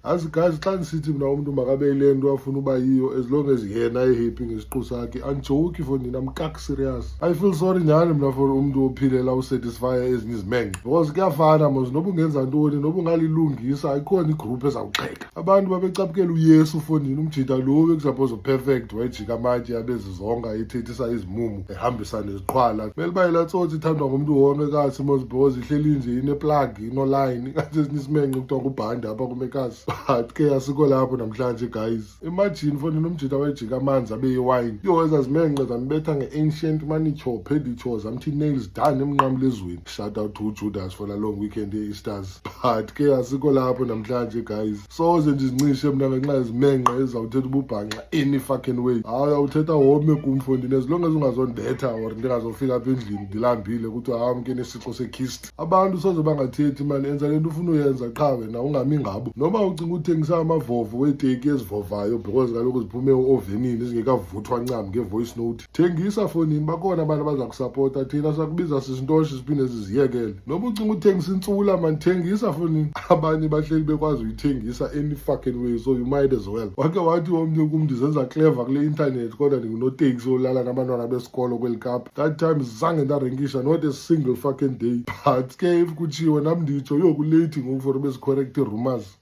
Azi guys, xa ndisithi mina umuntu makabe yile nto afuna uba yiyo as long as yena ehappy ngesiqu sakhe, andijoki for nina, mkak serious. I feel sorry nyhani mna for umuntu ophilela usatisfya ezinye izimenxe, because kuyafana mos noba ungenza ntoni, noba ungalilungisa ayikhona igroup ezawuxheka. Abantu babecaphukela uyesu fonini, umjita lo bekusaphose perfect wayejika amatye abezizonga ethethisa izimumu ehambisa neziqhwala. Kumele uba yilaa tsotsi ithandwa ngumntu wonke kasi mos, because ihleli nje ineplug inoline ingathi esinye isimenxe kuthiwa ngubhandi apha kumekasi. But ke asikho lapho namhlanje guys. Imagine fonini umjita wayejika amanzi abe yiwine. Yo ezaa zimenxe zambetha nge-ancient manicure pedicure zamthi nails done emnqamlezweni. Shout out to Judas for la long weekend ye-Easters. But ke asikho lapho namhlanje guys. Soze nje zincishe mna ngenxa yezimenxe ezizawuthetha ububhanxa any fucking way. Hayi awuthetha wome kum fondini, as long as ungazondetha or ndingazofika apha endlini ndilambile kuthiwa hayi mke nesixo sekist. Abantu soze bangathethi mani, enza le nto ufuna uyenza qha wena ungami ngabo. Noba ucinga uthengisa amavovo weeteki ezivovayo because kaloku ziphume ovenini zingekavuthwa ncam nge-voice note, thengisa fonini, bakona abantu abaza kusapota. Thina sakubiza sisintoshe siphinde siziyekele. Noba ucinga uthengisa intsula mani, thengisa fonini, abanye bahleli bekwazi uyithengisa any fucking way, so you might as well. Wake wathi omnye kum ndizenza clever kule internet kodwa ndingunoteksi olala nabantwana besikolo kweli kapa. That time zange ndarenkisha not a single fucking day. But ke if kutshiwo nam nditsho yo kulate ngoku for bezikhorekte rumors.